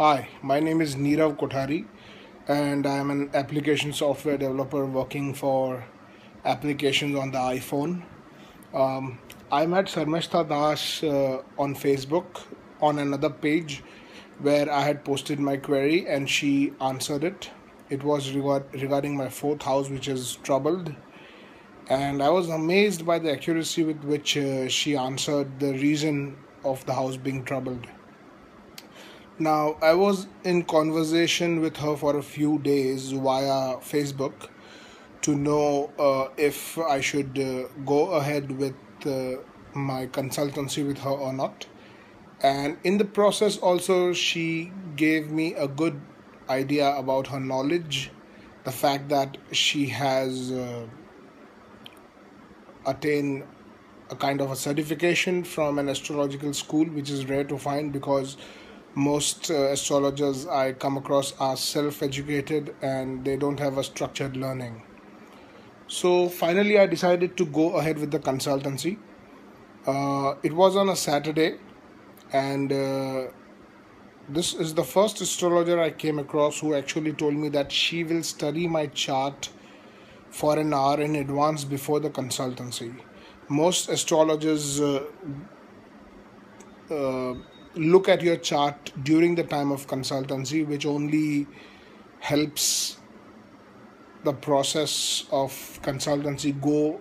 Hi, my name is Neerav Kothari, and I am an application software developer working for applications on the iPhone. Um, I met Sarmishta Das on Facebook on another page where I had posted my query and she answered it. It was regarding my fourth house, which is troubled, and I was amazed by the accuracy with which she answered the reason of the house being troubled. Now, I was in conversation with her for a few days via Facebook to know if I should go ahead with my consultancy with her or not. And in the process, also, she gave me a good idea about her knowledge, the fact that she has attained a kind of a certification from an astrological school, which is rare to find because most astrologers I come across are self-educated and they don't have a structured learning. So finally I decided to go ahead with the consultancy. It was on a Saturday, and this is the first astrologer I came across who actually told me that she will study my chart for an hour in advance before the consultancy. Most astrologers look at your chart during the time of consultancy, which only helps the process of consultancy go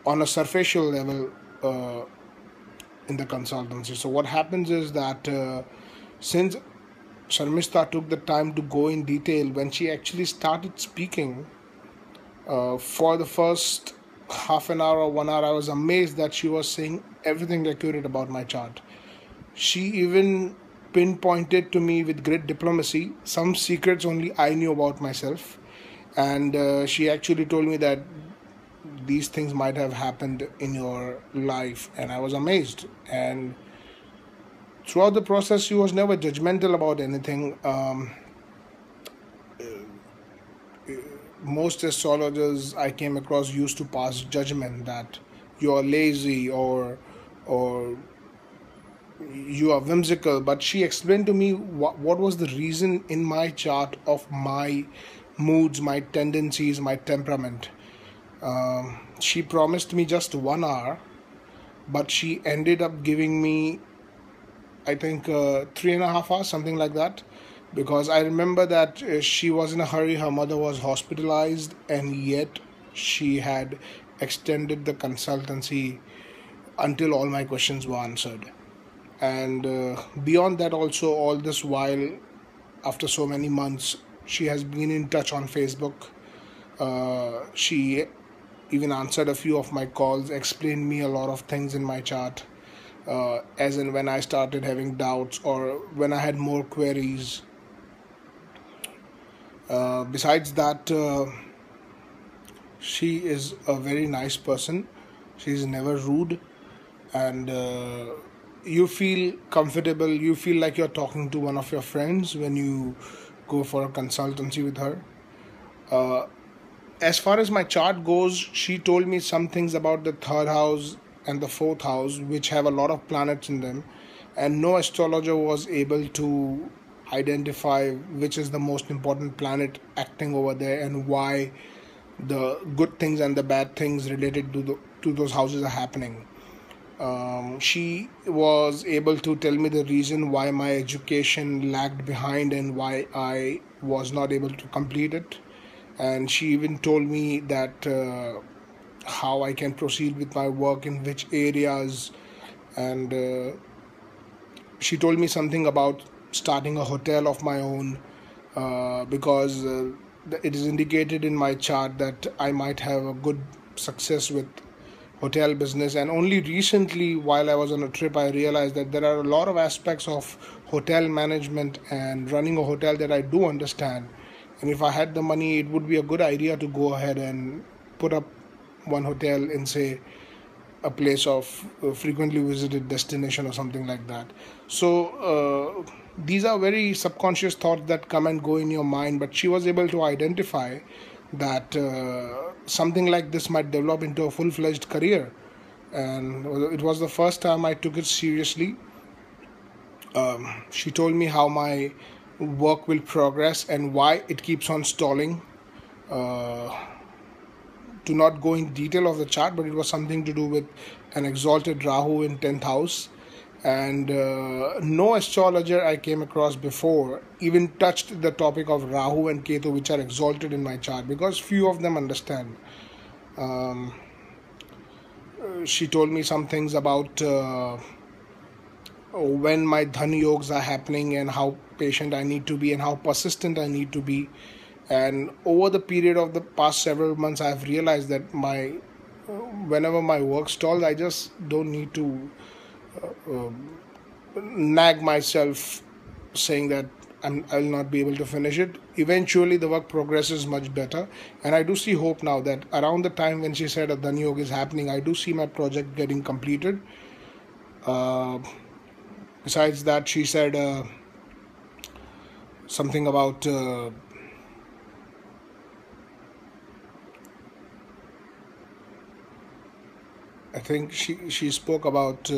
on a superficial level in the consultancy. So what happens is that since Sharmistha took the time to go in detail, when she actually started speaking for the first half an hour or 1 hour, I was amazed that she was saying everything accurate about my chart. She even pinpointed to me with great diplomacy some secrets only I knew about myself, and she actually told me that these things might have happened in your life, and I was amazed. And throughout the process, she was never judgmental about anything. Most astrologers I came across used to pass judgment that you are lazy or you are whimsical, but she explained to me what was the reason in my chart of my moods, my tendencies, my temperament. She promised me just 1 hour, but she ended up giving me, I think, 3.5 hours, something like that, because I remember that she was in a hurry, her mother was hospitalized, and yet she had extended the consultancy until all my questions were answered. And beyond that also, all this while, after so many months, she has been in touch on Facebook. She even answered a few of my calls, explained me a lot of things in my chart, as in when I started having doubts or when I had more queries. Besides that, she is a very nice person. She's never rude, and you feel comfortable, you feel like you're talking to one of your friends when you go for a consultancy with her. As far as my chart goes, she told me some things about the third house and the fourth house, which have a lot of planets in them, and no astrologer was able to identify which is the most important planet acting over there and why the good things and the bad things related to those houses are happening. She was able to tell me the reason why my education lagged behind and why I was not able to complete it. And she even told me that how I can proceed with my work in which areas, and she told me something about starting a hotel of my own, because it is indicated in my chart that I might have a good success with hotel business. And only recently, while I was on a trip, I realized that there are a lot of aspects of hotel management and running a hotel that I do understand, and if I had the money, it would be a good idea to go ahead and put up one hotel in, say, a place of frequently visited destination or something like that. So these are very subconscious thoughts that come and go in your mind, but she was able to identify that something like this might develop into a full-fledged career, and it was the first time I took it seriously. She told me how my work will progress and why it keeps on stalling. To not go in detail of the chart, but it was something to do with an exalted Rahu in 10th house. And no astrologer I came across before even touched the topic of Rahu and Ketu, which are exalted in my chart, because few of them understand. She told me some things about when my dhan yogs are happening and how patient I need to be and how persistent I need to be. And over the period of the past several months, I have realized that whenever my work stalls, I just don't need to nag myself saying that I'll not be able to finish it. Eventually, the work progresses much better, and I do see hope now that around the time when she said a Dhan Yoga is happening, I do see my project getting completed. Besides that, she said something about I think she spoke about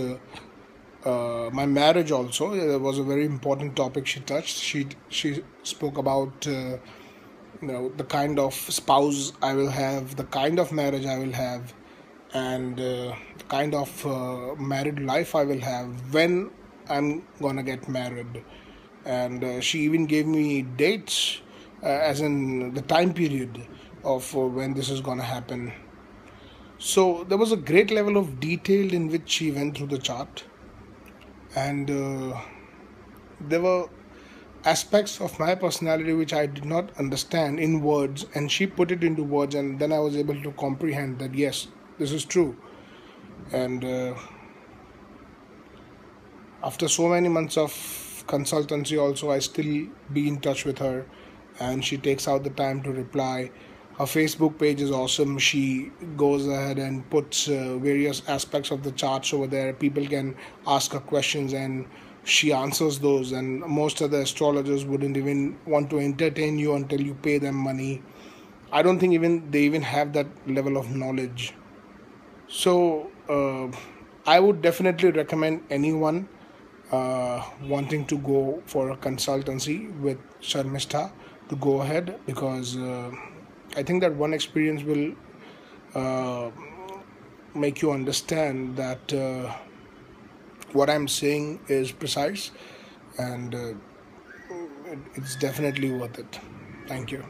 my marriage also. It was a very important topic she touched. She spoke about the kind of spouse I will have, the kind of marriage I will have, and the kind of married life I will have when I'm gonna get married. And she even gave me dates, as in the time period of when this is gonna happen. So there was a great level of detail in which she went through the chart, and there were aspects of my personality which I did not understand in words, and she put it into words, and then I was able to comprehend that yes, this is true. And after so many months of consultancy also, I still be in touch with her, and she takes out the time to reply. Her Facebook page is awesome. She goes ahead and puts various aspects of the charts over there. People can ask her questions and she answers those. And most of the astrologers wouldn't even want to entertain you until you pay them money. I don't think they even have that level of knowledge. So I would definitely recommend anyone wanting to go for a consultancy with Sharmistha to go ahead, because I think that one experience will make you understand that what I'm saying is precise, and it's definitely worth it. Thank you.